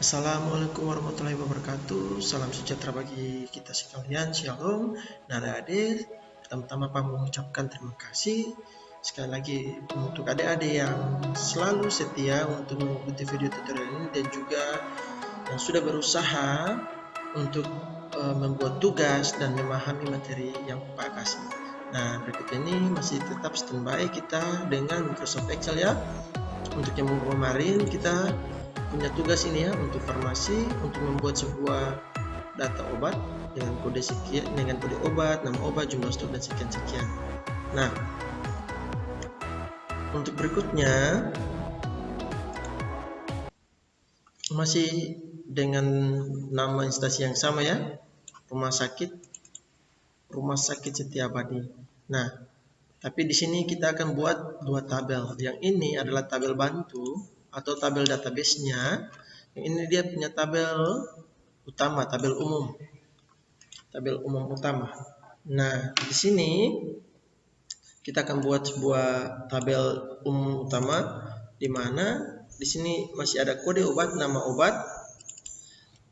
Assalamualaikum warahmatullahi wabarakatuh. Salam sejahtera bagi kita sekalian. Shalom. Nah, adik-adik, pertama-tama Pak mengucapkan terima kasih sekali lagi untuk adik-adik yang selalu setia untuk mengikuti video tutorial ini dan juga yang sudah berusaha untuk membuat tugas dan memahami materi yang Pak kasih. Nah, berikut ini masih tetap standby kita dengan Microsoft Excel ya. Untuk yang kemarin kita punya tugas ini ya, untuk farmasi, untuk membuat sebuah data obat dengan kode sekian, dengan kode obat, nama obat, jumlah stok dan sekian-sekian. Nah, untuk berikutnya masih dengan nama instansi yang sama ya, Rumah Sakit Setiabadi. Nah, tapi di sini kita akan buat dua tabel. Yang ini adalah tabel bantu atau tabel database-nya. Yang ini dia punya tabel utama, tabel umum utama. Nah, di sini kita akan buat sebuah tabel umum utama, di mana di sini masih ada kode obat, nama obat,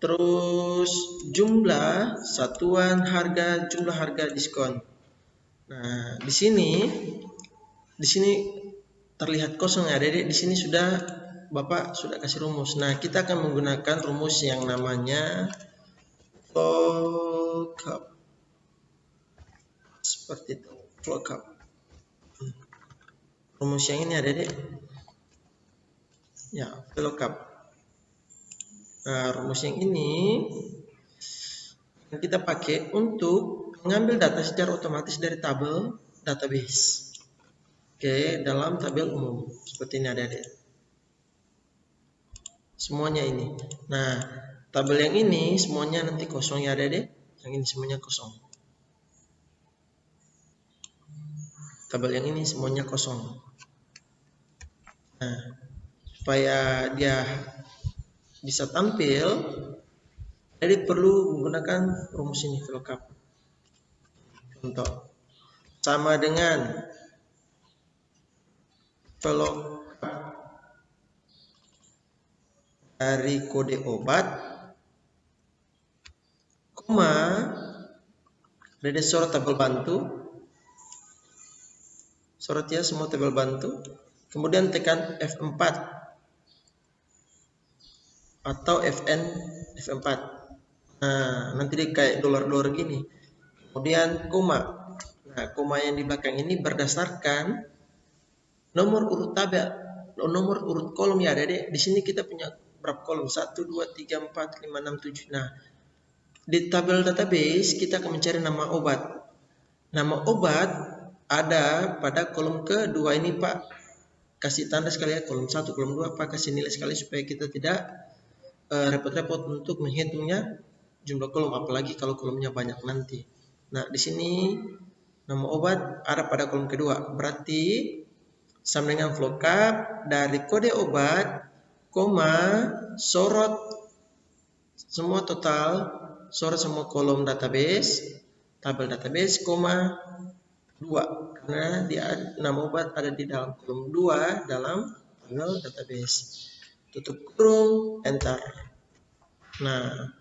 terus jumlah, satuan harga, jumlah harga, diskon. Nah, di sini terlihat kosong ya, Dedek. Di sini Bapak sudah kasih rumus. Nah, kita akan menggunakan rumus yang namanya VLOOKUP. Seperti itu, VLOOKUP. Rumus yang ini ada deh. Ya, VLOOKUP. Nah, rumus yang ini kita pakai untuk mengambil data secara otomatis dari tabel database. Oke, dalam tabel umum. Seperti ini ada deh. Semuanya ini. Nah, tabel yang ini semuanya nanti kosong ya ada deh. Yang ini semuanya kosong. Tabel yang ini semuanya kosong. Nah, supaya dia bisa tampil, jadi perlu menggunakan rumus ini, VLOOKUP. Contoh, sama dengan VLOOKUP dari kode obat, koma, dari sorot tabel bantu, sorot ya semua tabel bantu, kemudian tekan F4 atau F4. Nah, nanti dia kayak dolar-dolar gini. Kemudian koma. Nah, koma yang di belakang ini berdasarkan nomor urut tabel, nomor urut kolom ya, Dedek. Di sini kita punya berapa kolom? 1 2 3 4 5 6 7. Nah, di tabel database kita akan mencari nama obat. Nama obat ada pada kolom kedua ini, Pak. Kasih tanda sekali ya, kolom 1, kolom 2, Pak kasih nilai sekali supaya kita tidak repot-repot untuk menghitungnya jumlah kolom, apalagi kalau kolomnya banyak nanti. Nah, di sini nama obat ada pada kolom kedua. Berarti sama dengan VLOOKUP dari kode obat, koma, sorot semua total, sorot semua kolom database, tabel database, koma, 2. Karena nama obat ada di dalam kolom 2 dalam tabel database. Tutup kurung, enter. Nah,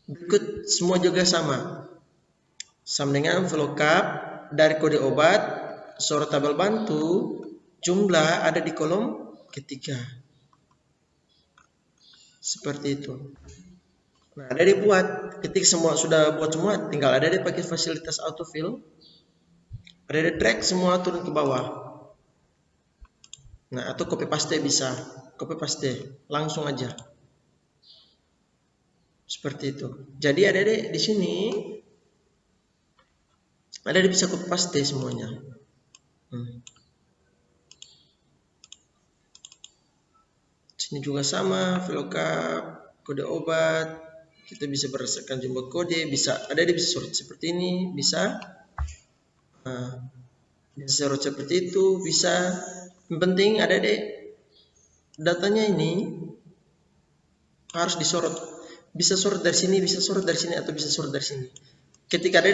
berikut semua juga sama dengan VLOOKUP dari kode obat, sorot tabel bantu, jumlah ada di kolom ketiga. Seperti itu. Nah, ada dibuat, ketik semua sudah buat semua, tinggal ada pakai fasilitas autofill. Ada drag semua turun ke bawah. Nah, atau copy paste bisa. Copy paste langsung aja. Seperti itu. Jadi ada di sini ada bisa copy paste semuanya. Sini juga sama, VLOOKUP, kode obat, kita bisa berdasarkan jumlah kode, bisa sorot seperti ini, bisa sorot seperti itu, bisa. Yang penting ada datanya ini harus disorot. Bisa sorot dari sini, bisa sorot dari sini, atau bisa sorot dari sini. Ketika ada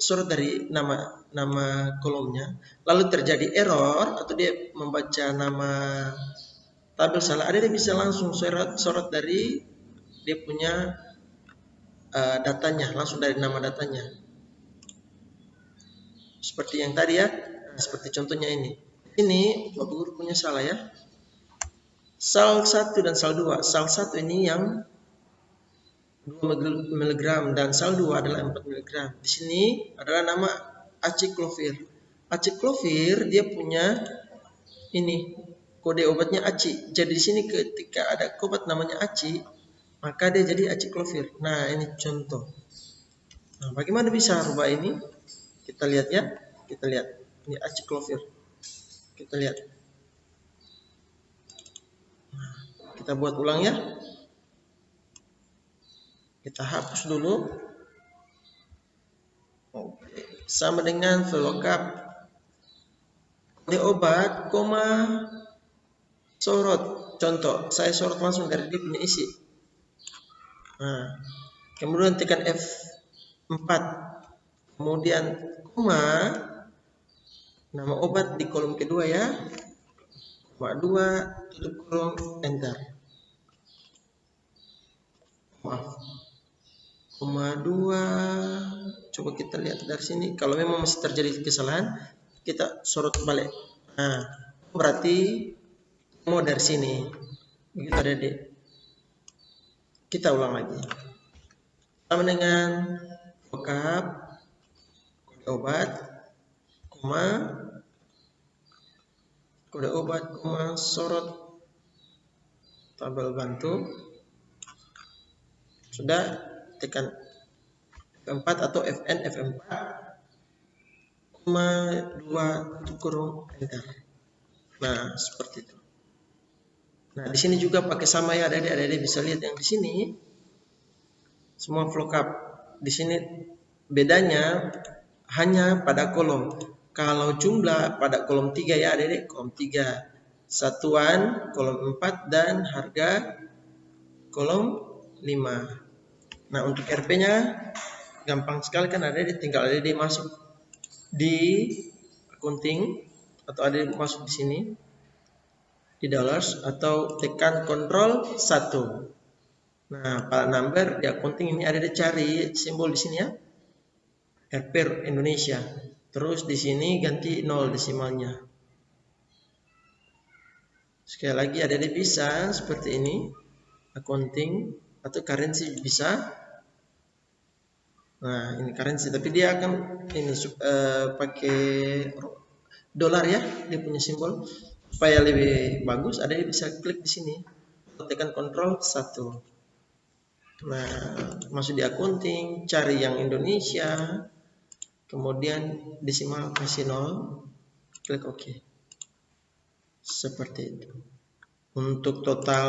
sorot dari nama kolomnya, lalu terjadi error atau dia membaca nama tabel salah, Adik bisa langsung sorot dari dia punya datanya, langsung dari nama datanya. Seperti yang tadi ya, seperti contohnya ini. Ini Bapak Guru punya salah ya. Sal 1 dan sal 2. Sal 1 ini yang 2 mg dan sal 2 adalah 4 mg. Di sini adalah nama aciclovir. Aciclovir dia punya ini kode obatnya aci. Jadi di sini ketika ada obat namanya aci, maka dia jadi aciclovir. Nah, ini contoh. Nah, bagaimana bisa rubah ini? Kita lihat ya. Kita lihat. Ini aciclovir. Kita lihat. Nah, kita buat ulang ya. Kita hapus dulu. Oke. Sama dengan VLOOKUP. Kode obat, koma, sorot. Contoh, saya sorot langsung dari dia punya isi. Nah, kemudian tekan F4. Kemudian koma, nama obat di kolom kedua ya. Koma 2, tutup kurung, enter. Maaf. Koma 2. Coba kita lihat dari sini. Kalau memang masih terjadi kesalahan, kita sorot balik. Nah, berarti mau dari sini. Begitu Adik. Kita ulang lagi. Sama dengan VLOOKUP, kode obat, koma, kode obat, koma, sorot, tabel bantu. Sudah, tekan F4 atau Fn, F4, koma 2 kurung enter. Nah, seperti itu. Nah, di sini juga pakai sama ya, Adik-adik bisa lihat yang di sini. Semua VLOOKUP. Di sini bedanya hanya pada kolom. Kalau jumlah pada kolom 3 ya, Adik-adik, kolom 3. Satuan kolom 4 dan harga kolom 5. Nah, untuk RP-nya gampang sekali kan, Adik-adik tinggal Adik masuk di accounting atau Adik masuk di sini di dollars atau tekan Ctrl 1. Nah, file number di accounting ini ada cari simbol di sini ya. RP Indonesia. Terus di sini ganti 0 desimalnya. Sekali lagi ada bisa seperti ini. Accounting atau currency bisa. Nah, ini currency tapi dia akan ini pakai dolar ya, dia punya simbol. Supaya lebih bagus, ada bisa klik di sini. Tekan Ctrl 1. Nah, masuk di accounting, cari yang Indonesia, kemudian desimal kasih 0, klik OK. Seperti itu. Untuk total,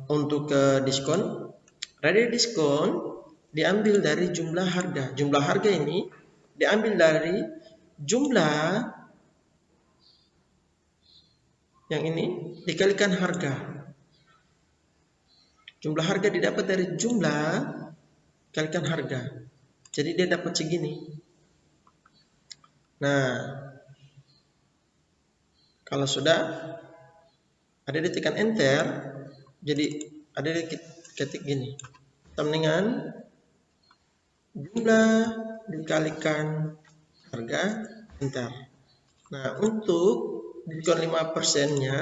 untuk diskon, dari diskon diambil dari jumlah harga. Jumlah harga ini diambil dari jumlah yang ini dikalikan harga. Jumlah harga didapat dari jumlah kalikan harga. Jadi dia dapat segini. Nah, kalau sudah ada tekan enter, jadi ada ketik gini. Sama dengan jumlah dikalikan harga, enter. Nah, untuk diskon 5%-nya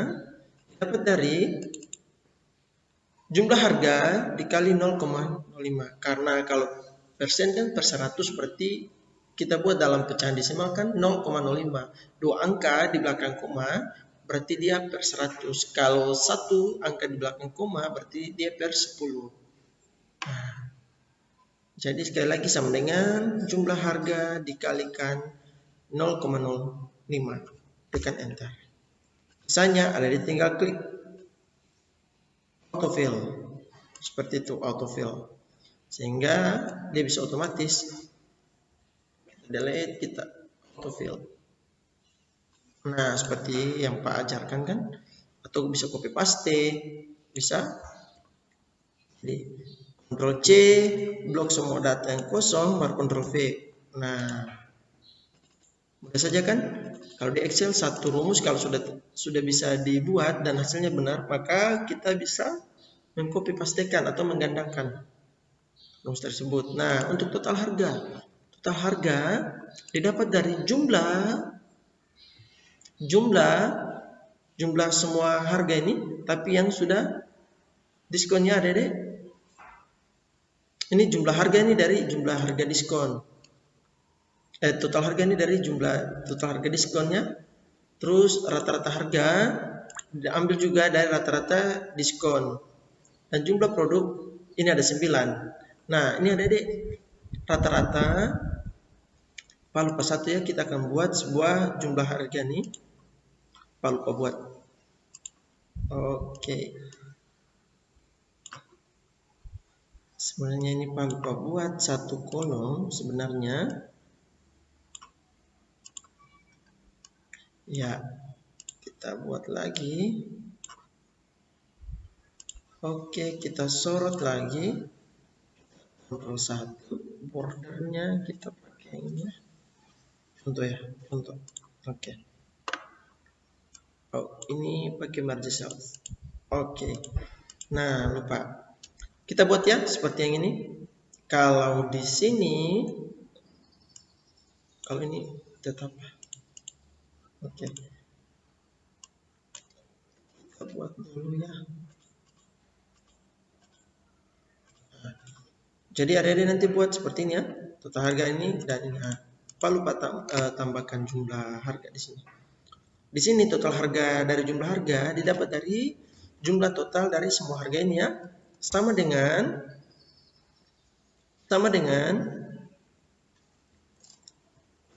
dapat dari jumlah harga dikali 0,05. Karena kalau persen kan per 100 berarti kita buat dalam pecahan desimal kan 0,05. 2 angka di belakang koma berarti dia per 100. Kalau 1 angka di belakang koma berarti dia per 10. Nah, jadi sekali lagi sama dengan jumlah harga dikalikan 0,05. Tekan enter. Misalnya ada tinggal klik autofill. Seperti itu autofill. Sehingga dia bisa otomatis kita delete, kita autofill. Nah, seperti yang Pak ajarkan kan, atau bisa copy paste, bisa. Jadi Ctrl C, blok semua data yang kosong, baru Ctrl V. Nah, Mudah saja kan? Kalau di Excel satu rumus kalau sudah bisa dibuat dan hasilnya benar, maka kita bisa mengcopy pastekan atau menggandakan rumus tersebut. Nah, untuk total harga didapat dari jumlah semua harga ini, tapi yang sudah diskonnya ada deh. Ini jumlah harga ini dari jumlah harga diskon. Total harga ini dari jumlah total harga diskonnya. Terus rata-rata harga diambil juga dari rata-rata diskon. Dan jumlah produk ini ada 9. Nah, ini ada deh rata-rata. Pak lupa satu ya, kita akan buat sebuah jumlah harga nih. Pak lupa buat. Oke. Sebenarnya ini Pak lupa buat satu kolom sebenarnya. Ya, kita buat lagi. Oke, kita sorot lagi. Ctrl 1, bordernya kita pakai ini. Contoh ya, contoh. Oke. Oh, ini pakai margin cells. Oke. Nah, lupa. Kita buat ya seperti yang ini. Kalau di sini, kalau ini tetap. Oke. Kita buat dulu ya. Jadi adik-adik nanti buat seperti ini ya. Total harga ini dan ini. Pak lupa tambahkan jumlah harga di sini. Di sini total harga dari jumlah harga didapat dari jumlah total dari semua harga ini ya. Sama dengan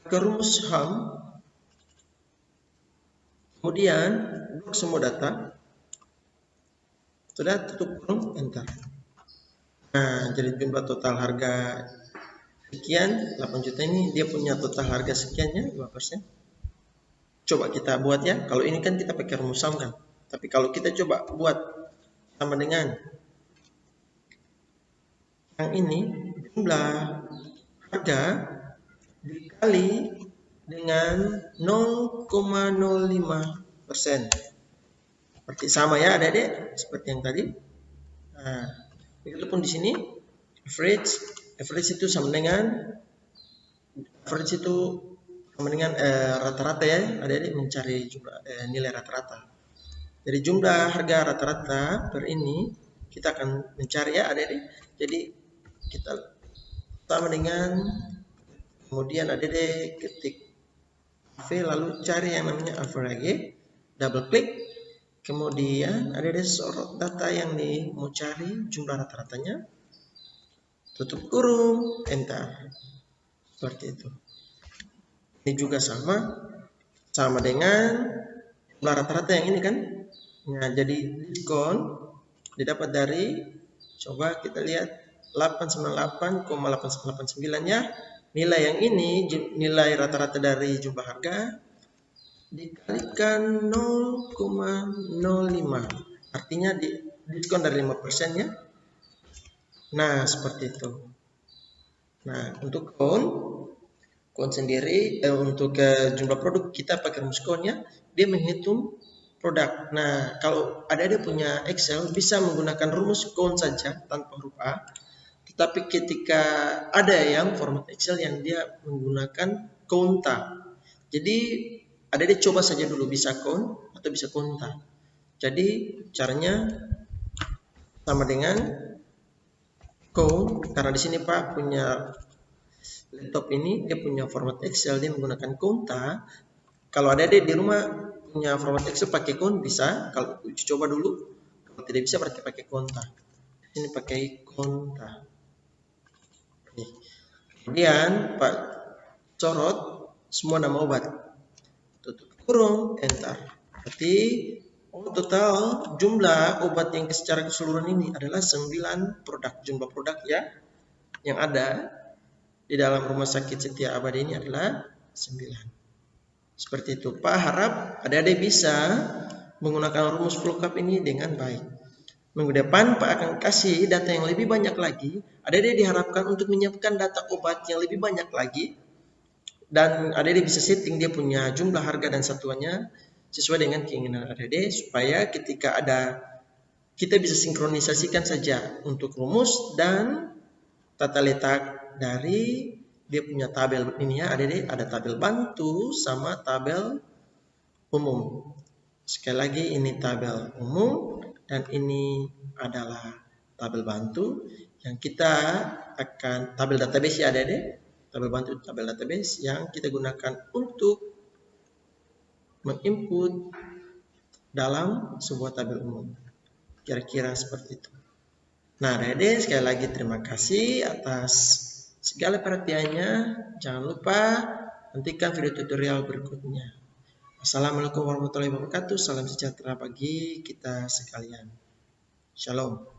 rumus HAM. Kemudian blok semua data. Sudah, tutup kurung, enter. Nah, jadi jumlah total harga sekian, 8 juta ini dia punya total harga sekiannya 5%. Coba kita buat ya. Kalau ini kan kita pakai rumus SAM kan. Tapi kalau kita coba buat sama dengan yang ini, jumlah harga dikali dengan 0,05%. Seperti sama ya adik-adik, seperti yang tadi. Nah, begitupun di sini average itu sama dengan rata-rata ya, adik-adik mencari jumlah nilai rata-rata. Jadi jumlah harga rata-rata per ini kita akan mencari ya adik-adik. Jadi kita sama dengan kemudian adik-adik ketik lalu cari yang namanya average, double klik, kemudian adik-adik sorot data yang mau cari jumlah rata-ratanya, tutup kurung, enter. Seperti itu. Ini juga sama dengan jumlah rata-rata yang ini kan. Nah, jadi diskon didapat dari, coba kita lihat 898,889 ya. Nilai yang ini nilai rata-rata dari jumlah harga dikalikan 0,05. Artinya diskon dari 5% ya. Nah, seperti itu. Nah, untuk count sendiri untuk jumlah produk kita pakai rumus count-nya, dia menghitung produk. Nah, kalau ada punya Excel bisa menggunakan rumus count saja tanpa huruf A. Tetapi ketika ada yang format Excel yang dia menggunakan konta. Jadi ada coba saja dulu bisa count atau bisa konta. Jadi caranya sama dengan count, karena di sini Pak punya laptop ini dia punya format Excel, dia menggunakan konta. Kalau ada di rumah punya format Excel pakai count bisa, kalau coba dulu. Kalau tidak bisa berarti pakai konta. Ini pakai konta. Kemudian Pak sorot semua nama obat, tutup kurung, enter. Berarti total jumlah obat yang secara keseluruhan ini adalah 9 produk. Jumlah produk ya yang ada di dalam rumah sakit Setia Abadi ini adalah 9. Seperti itu. Pak harap adik-adik bisa menggunakan rumus VLOOKUP ini dengan baik. Minggu depan Pak akan kasih data yang lebih banyak lagi. Adik-adik diharapkan untuk menyiapkan data obat yang lebih banyak lagi Dan adik bisa setting dia punya jumlah harga dan satuannya sesuai dengan keinginan adik supaya ketika ada kita bisa sinkronisasikan saja untuk rumus dan tata letak dari dia punya tabel ini ya adik ada tabel bantu sama tabel umum. Sekali lagi ini tabel umum dan ini adalah tabel bantu yang kita akan tabel database ya adik tabel bantu tabel database yang kita gunakan untuk menginput dalam sebuah tabel umum. Kira-kira seperti itu. Nah, adik sekali lagi terima kasih atas segala perhatiannya. Jangan lupa nantikan video tutorial berikutnya. Assalamualaikum warahmatullahi wabarakatuh. Salam sejahtera bagi kita sekalian. Shalom.